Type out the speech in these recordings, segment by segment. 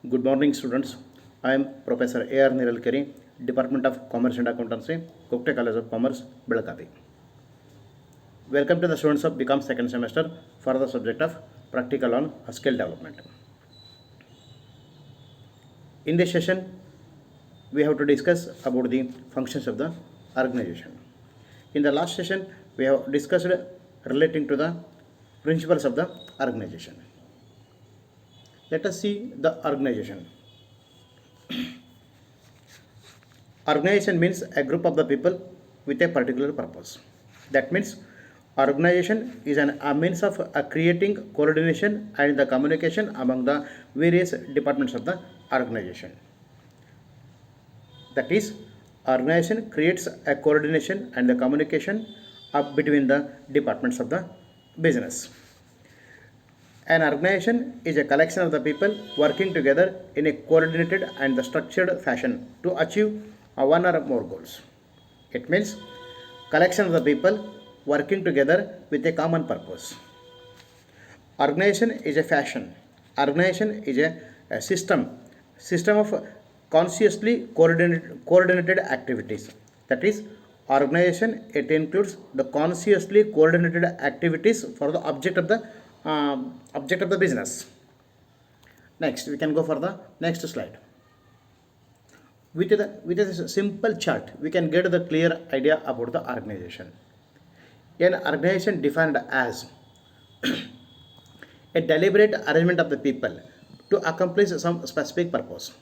Good morning, students. I am Professor A.R. Niralkari, Department of Commerce and Accountancy, Kokte College of Commerce, Belagavi. Welcome to the students of BCom second semester for the subject of Practical on Skill Development. In this session, we have to discuss about the functions of the organization. In the last session, we have discussed relating to the principles of the organization. Let us see the organization. Organization means a group of the people with a particular purpose. That means organization is a means of creating coordination and the communication among the various departments of the organization. That is, organization creates a coordination and the communication between the departments of the business. An organization is a collection of the people working together in a coordinated and structured fashion to achieve one or more goals. It means collection of the people working together with a common purpose. Organization is a fashion. Organization is a system of consciously coordinated activities. That is, organization, it includes the consciously coordinated activities for the object of the business. Next, we can go for the next slide. With a simple chart, we can get the clear idea about the organization. An organization defined as a deliberate arrangement of the people to accomplish some specific purpose.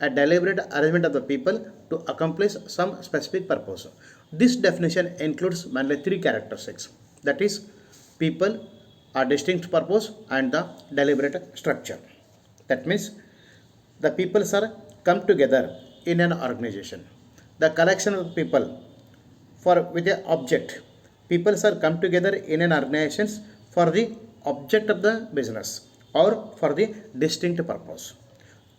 A deliberate arrangement of the people to accomplish some specific purpose. This definition includes mainly three characteristics. That is, people, a distinct purpose, and the deliberate structure. That means the people are come together in an organization. The collection of people for with an object. People are come together in an organization for the object of the business or for the distinct purpose.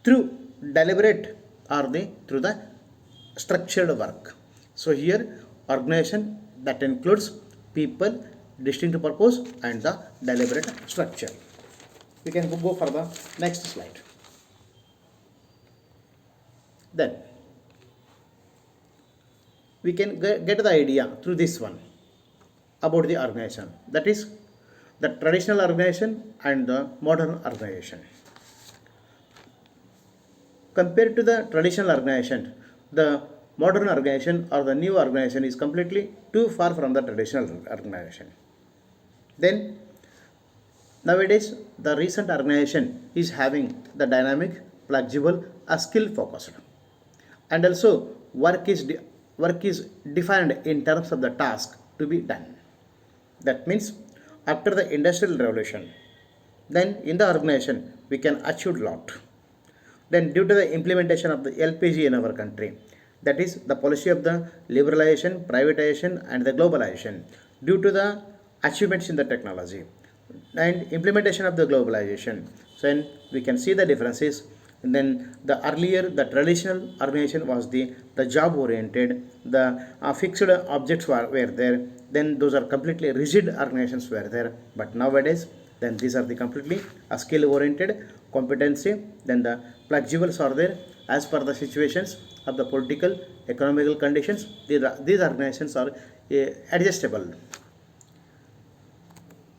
Through deliberate or through the structured work. So here organization that includes people, distinct purpose, and the deliberate structure. We can go for the next slide. Then we can get the idea through this one about the organization. That is the traditional organization and the modern organization. Compared to the traditional organization, the modern organization or the new organization is completely too far from the traditional organization. Then nowadays the recent organization is having the dynamic, flexible, skill focused, and also work is defined in terms of the task to be done. That means after the industrial revolution, then in the organization we can achieve a lot. Then due to the implementation of the LPG in our country, that is the policy of the liberalization, privatization, and the globalization, due to the achievements in the technology and implementation of the globalization, so then we can see the differences. And then the earlier the traditional organization was the job oriented, the fixed objects were there, then those are completely rigid organizations were there. But nowadays then these are the completely skill oriented competency, then the flexibles are there as per the situations of the political economical conditions. These organizations are adjustable.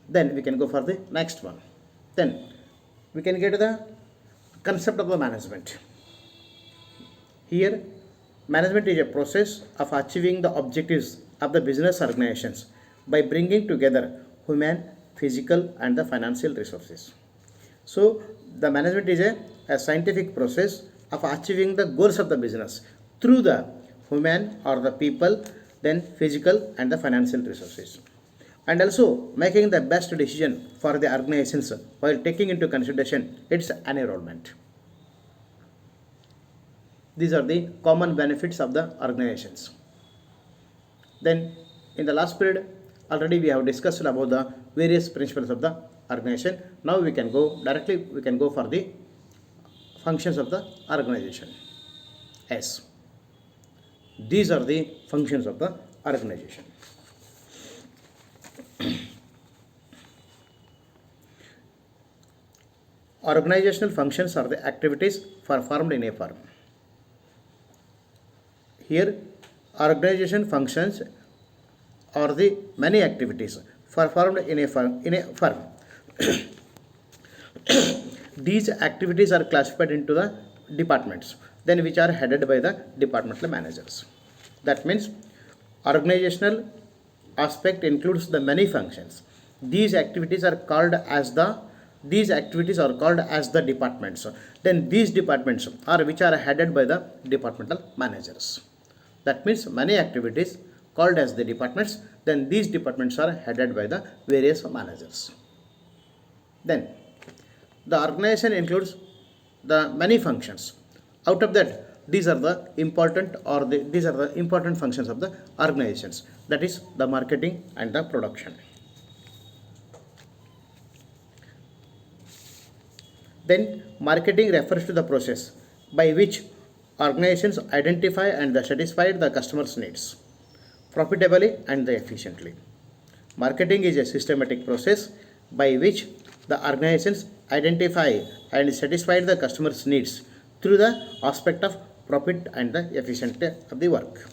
Then we can go for the next one. Then we can get the concept of the management. Here management is a process of achieving the objectives of the business organizations by bringing together human, physical, and the financial resources. So the management is a scientific process of achieving the goals of the business through the human or the people, then physical and the financial resources, and also making the best decision for the organizations while taking into consideration its environment. These are the common benefits of the organizations. Then in the last period already we have discussed about the various principles of the organization. Now we can go for the functions of the organization. Yes, these are the functions of the organization. organizational functions are the activities performed in a firm. Here, organization functions are the many activities performed in a firm. These activities are classified into the departments, then which are headed by the departmental managers. That means organizational aspect includes the many functions. These activities are called as the departments. Then these departments are which are headed by the departmental managers. That means many activities called as the departments, then these departments are headed by the various managers. Then the organization includes the many functions. Out of that, these are the important functions of the organizations. That is the marketing and the production. Then marketing refers to the process by which organizations identify and satisfy the customer's needs profitably and efficiently. Marketing is a systematic process by which the organizations identify and satisfy the customer's needs through the aspect of profit and the efficiency of the work.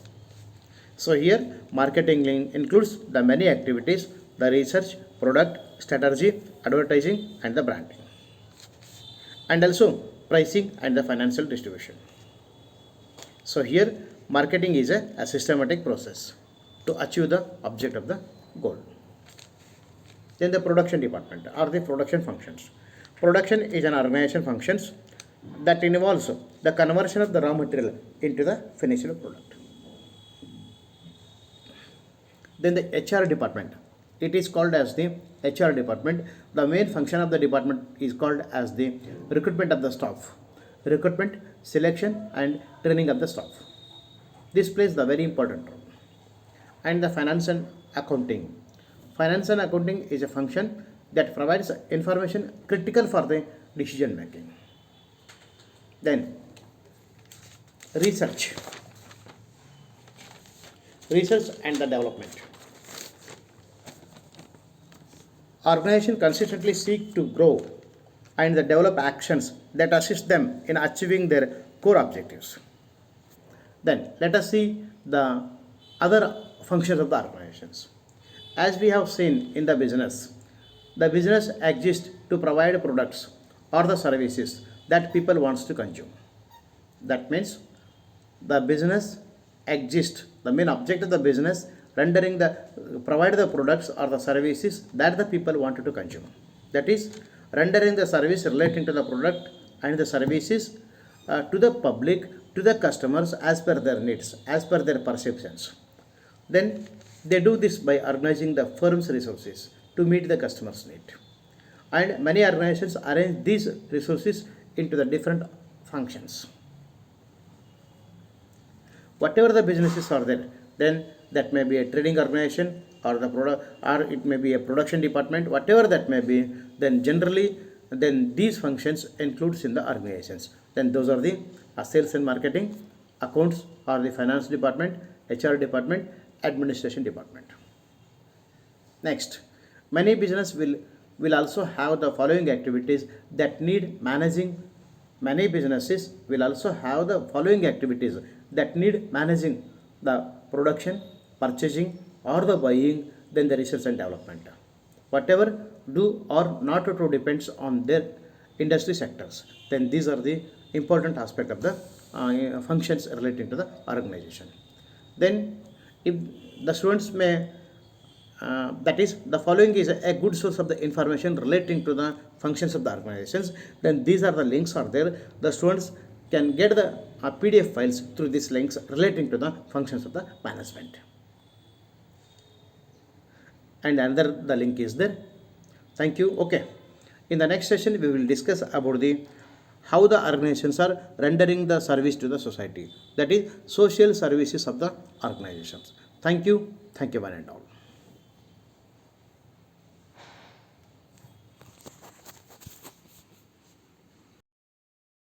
So here marketing includes the many activities, the research, product, strategy, advertising and the branding, and also pricing and the financial distribution. So here marketing is a systematic process to achieve the object of the goal. Then the production department or the production functions. Production is an organization functions that involves the conversion of the raw material into the finished product. Then the HR department. It is called as the HR department. The main function of the department is called as the recruitment of the staff. Recruitment, selection and training of the staff. This plays the very important role. And the finance and accounting. Finance and accounting is a function that provides information critical for the decision making. Then research and the development. Organizations consistently seek to grow and develop actions that assist them in achieving their core objectives. Then let us see the other functions of the organizations. As we have seen in the business exists to provide products or the services that people wants to consume. That means the business exists, the main object of the business provide the products or the services that the people wanted to consume. That is rendering the service relating to the product and the services to the public, to the customers as per their needs, as per their perceptions. Then they do this by organizing the firm's resources to meet the customer's need. And many organizations arrange these resources into the different functions. Whatever the businesses are there, then that may be a trading organization or the product, or it may be a production department, whatever that may be, then generally these functions includes in the organizations. Then those are the sales and marketing, accounts or the finance department, HR department, administration department. Next, many business will also have the following activities that need managing. Many businesses will also have the following activities that need managing: the production, purchasing or the buying, then the research and development. Whatever do or not to depends on their industry sectors. Then these are the important aspect of the functions relating to the organization. Then if the students may that is the following is a good source of the information relating to the functions of the organizations, then these are the links are there. The students can get the PDF files through these links relating to the functions of the management. And another the link is there. Thank you. Okay. In the next session we will discuss about the how the organizations are rendering the service to the society, that is social services of the organizations. Thank you one and all.